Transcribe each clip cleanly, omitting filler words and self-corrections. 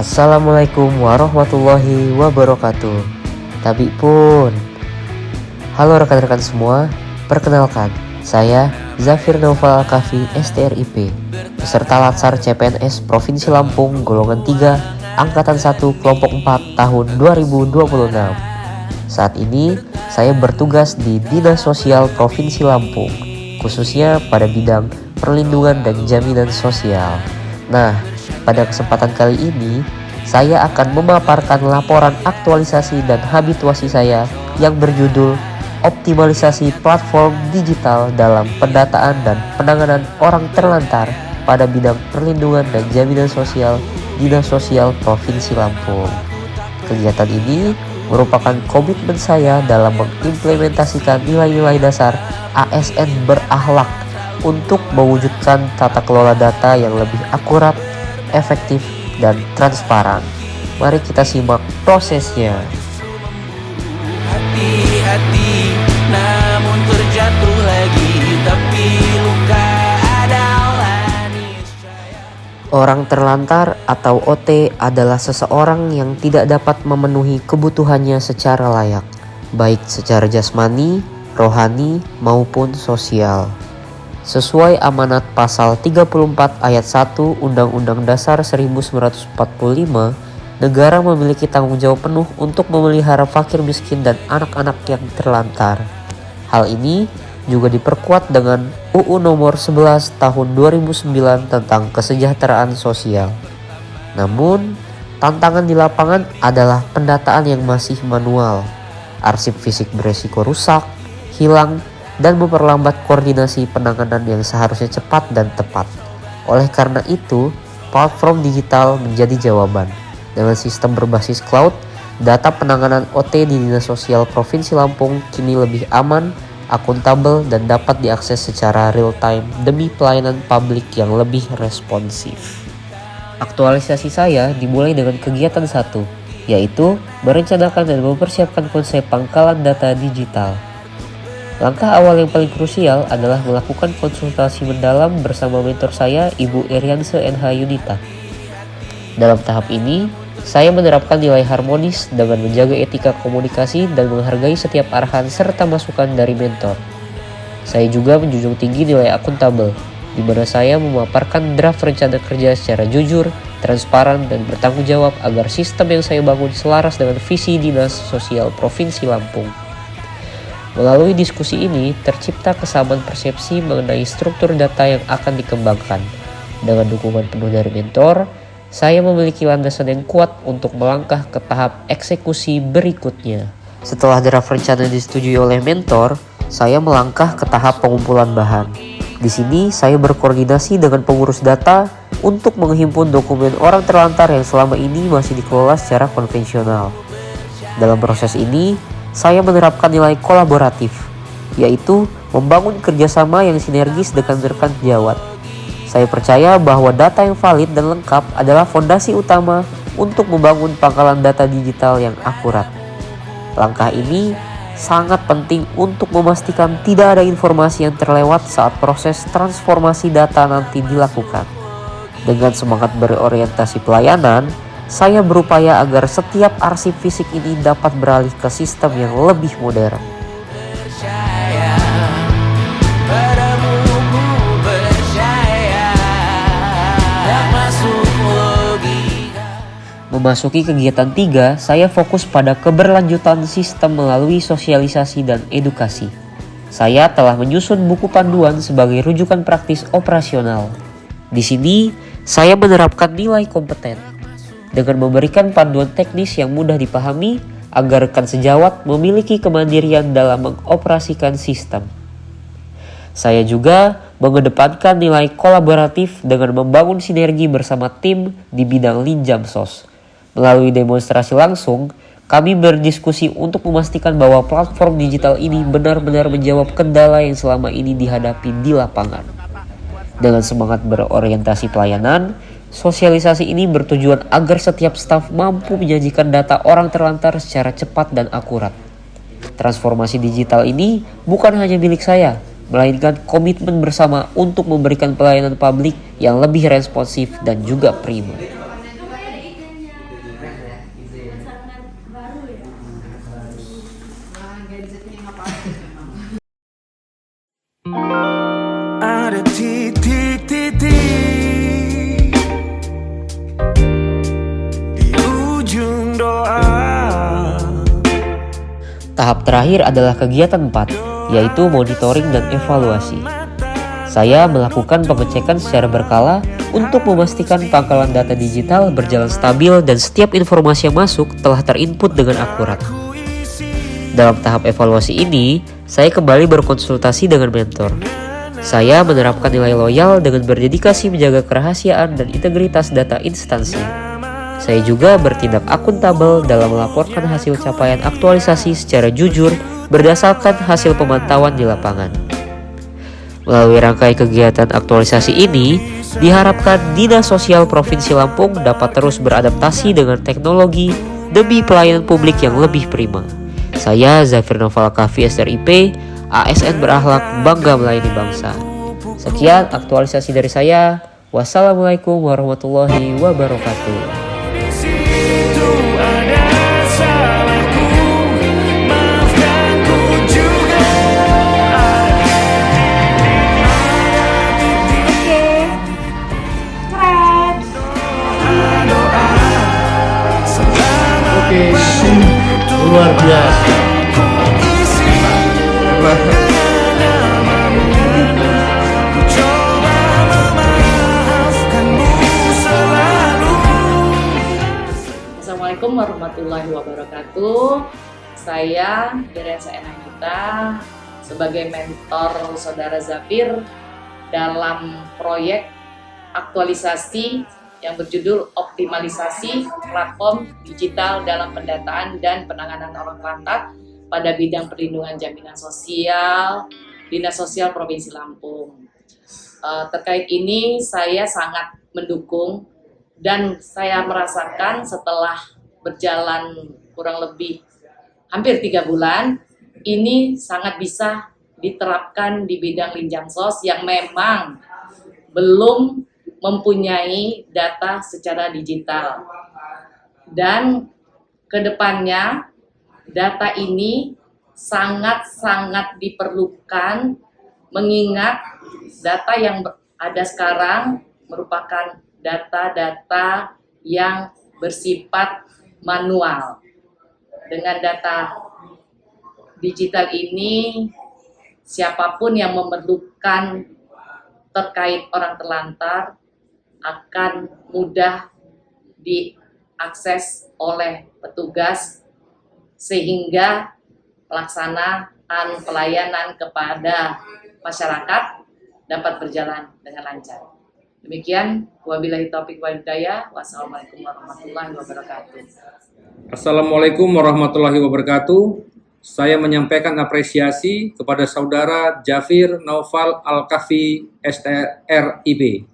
Assalamualaikum warahmatullahi wabarakatuh. Tabi pun. Halo rekan-rekan semua, perkenalkan, saya Zafir Naufal Kafi STRIP, peserta Latsar CPNS Provinsi Lampung golongan 3, Angkatan 1, Kelompok 4 tahun 2026. Saat ini, saya bertugas di Dinas Sosial Provinsi Lampung, khususnya pada bidang perlindungan dan jaminan sosial. Nah, pada kesempatan kali ini, saya akan memaparkan laporan aktualisasi dan habituasi saya yang berjudul Optimalisasi Platform Digital dalam Pendataan dan Penanganan Orang Terlantar pada bidang perlindungan dan jaminan sosial Dinas Sosial Provinsi Lampung. Kegiatan ini merupakan komitmen saya dalam mengimplementasikan nilai-nilai dasar ASN berakhlak untuk mewujudkan tata kelola data yang lebih akurat, efektif, dan transparan. Mari kita simak prosesnya. Hati-hati, namun terjatuh lagi, tapi luka adalah niscaya. Orang terlantar atau OT adalah seseorang yang tidak dapat memenuhi kebutuhannya secara layak, baik secara jasmani, rohani, maupun sosial. Sesuai amanat pasal 34 ayat 1 Undang-Undang Dasar 1945, negara memiliki tanggung jawab penuh untuk memelihara fakir miskin dan anak-anak yang terlantar. Hal ini juga diperkuat dengan UU nomor 11 tahun 2009 tentang kesejahteraan sosial. Namun, tantangan di lapangan adalah pendataan yang masih manual. Arsip fisik beresiko rusak, hilang, dan memperlambat koordinasi penanganan yang seharusnya cepat dan tepat. Oleh karena itu, platform digital menjadi jawaban. Dengan sistem berbasis cloud, data penanganan OT di Dinas Sosial Provinsi Lampung kini lebih aman, akuntabel, dan dapat diakses secara real-time demi pelayanan publik yang lebih responsif. Aktualisasi saya dimulai dengan kegiatan 1, yaitu merencanakan dan mempersiapkan konsep pangkalan data digital. Langkah awal yang paling krusial adalah melakukan konsultasi mendalam bersama mentor saya, Ibu Irianse NH Yunita. Dalam tahap ini, saya menerapkan nilai harmonis dengan menjaga etika komunikasi dan menghargai setiap arahan serta masukan dari mentor. Saya juga menjunjung tinggi nilai akuntabel, di mana saya memaparkan draft rencana kerja secara jujur, transparan, dan bertanggung jawab agar sistem yang saya bangun selaras dengan visi Dinas Sosial Provinsi Lampung. Melalui diskusi ini, tercipta kesamaan persepsi mengenai struktur data yang akan dikembangkan. Dengan dukungan penuh dari mentor, saya memiliki landasan yang kuat untuk melangkah ke tahap eksekusi berikutnya. Setelah draft rencana disetujui oleh mentor, saya melangkah ke tahap pengumpulan bahan. Di sini, saya berkoordinasi dengan pengurus data untuk menghimpun dokumen orang terlantar yang selama ini masih dikelola secara konvensional. Dalam proses ini, saya menerapkan nilai kolaboratif, yaitu membangun kerjasama yang sinergis dengan rekan sejawat. Saya percaya bahwa data yang valid dan lengkap adalah fondasi utama untuk membangun pangkalan data digital yang akurat. Langkah ini sangat penting untuk memastikan tidak ada informasi yang terlewat saat proses transformasi data nanti dilakukan. Dengan semangat berorientasi pelayanan, saya berupaya agar setiap arsip fisik ini dapat beralih ke sistem yang lebih modern. Percaya padamu, ku percaya tak masuk logika. Memasuki kegiatan 3, saya fokus pada keberlanjutan sistem melalui sosialisasi dan edukasi. Saya telah menyusun buku panduan sebagai rujukan praktis operasional. Di sini, saya menerapkan nilai kompeten dengan memberikan panduan teknis yang mudah dipahami agar rekan sejawat memiliki kemandirian dalam mengoperasikan sistem. Saya juga mengedepankan nilai kolaboratif dengan membangun sinergi bersama tim di bidang Linjamsos. Melalui demonstrasi langsung, kami berdiskusi untuk memastikan bahwa platform digital ini benar-benar menjawab kendala yang selama ini dihadapi di lapangan. Dengan semangat berorientasi pelayanan, sosialisasi ini bertujuan agar setiap staf mampu menyajikan data orang terlantar secara cepat dan akurat. Transformasi digital ini bukan hanya milik saya, melainkan komitmen bersama untuk memberikan pelayanan publik yang lebih responsif dan juga prima. Tahap terakhir adalah kegiatan 4, yaitu monitoring dan evaluasi. Saya melakukan pengecekan secara berkala untuk memastikan pangkalan data digital berjalan stabil dan setiap informasi yang masuk telah terinput dengan akurat. Dalam tahap evaluasi ini, saya kembali berkonsultasi dengan mentor. Saya menerapkan nilai loyal dengan berdedikasi menjaga kerahasiaan dan integritas data instansi. Saya juga bertindak akuntabel dalam melaporkan hasil capaian aktualisasi secara jujur berdasarkan hasil pemantauan di lapangan. Melalui rangkaian kegiatan aktualisasi ini, diharapkan Dinas Sosial Provinsi Lampung dapat terus beradaptasi dengan teknologi demi pelayanan publik yang lebih prima. Saya Zafir Noval Kafi SRIP, ASN berakhlak, bangga melayani bangsa. Sekian aktualisasi dari saya. Wassalamualaikum warahmatullahi wabarakatuh. Luar biasa. Assalamualaikum warahmatullahi wabarakatuh. Saya Derensa Enamita sebagai mentor Saudara Zafir dalam proyek aktualisasi yang berjudul optimalisasi platform digital dalam pendataan dan penanganan orang telantar pada bidang perlindungan jaminan sosial Dinas Sosial Provinsi Lampung. Terkait ini saya sangat mendukung dan saya merasakan setelah berjalan kurang lebih hampir 3 bulan ini sangat bisa diterapkan di bidang Linjangsos yang memang belum mempunyai data secara digital, dan kedepannya data ini sangat-sangat diperlukan mengingat data yang ada sekarang merupakan data-data yang bersifat manual. Dengan data digital ini siapapun yang memerlukan terkait orang telantar akan mudah diakses oleh petugas sehingga pelaksanaan pelayanan kepada masyarakat dapat berjalan dengan lancar. Demikian, wabillahi taufiq wal hidayah. Wassalamualaikum warahmatullahi wabarakatuh. Assalamualaikum warahmatullahi wabarakatuh. Saya menyampaikan apresiasi kepada Saudara Zafir Noval Al-Kafi SRIP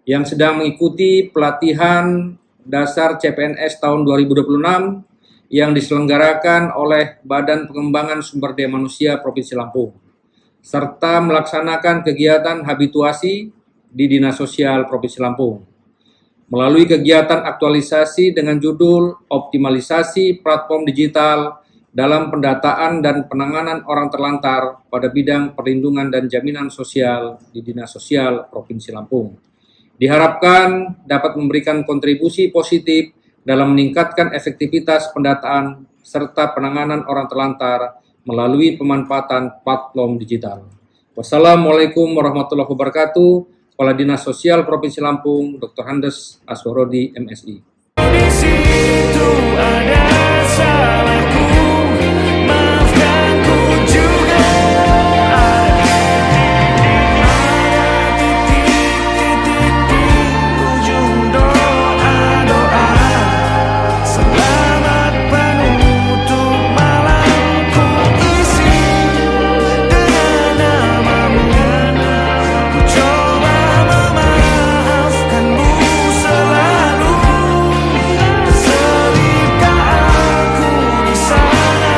yang sedang mengikuti pelatihan dasar CPNS tahun 2026 yang diselenggarakan oleh Badan Pengembangan Sumber Daya Manusia Provinsi Lampung, serta melaksanakan kegiatan habituasi di Dinas Sosial Provinsi Lampung. Melalui kegiatan aktualisasi dengan judul Optimalisasi Platform Digital dalam Pendataan dan Penanganan Orang Terlantar pada bidang perlindungan dan jaminan sosial di Dinas Sosial Provinsi Lampung, diharapkan dapat memberikan kontribusi positif dalam meningkatkan efektivitas pendataan serta penanganan orang terlantar melalui pemanfaatan platform digital. Wassalamualaikum warahmatullahi wabarakatuh. Kepala Dinas Sosial Provinsi Lampung, Dr. Handes Aswarodi, MSI. Di situ ada salahku, maafkan ku juga. Ada titik-titik di ujung doa-doa. Selamat penutup malamku isi dengan namamu. Ku coba memaafkanmu selalu. Selipkah aku di sana,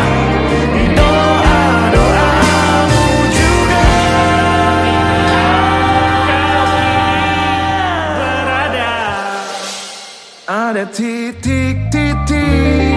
di doa-doamu juga. Kau berada, ada titik-titik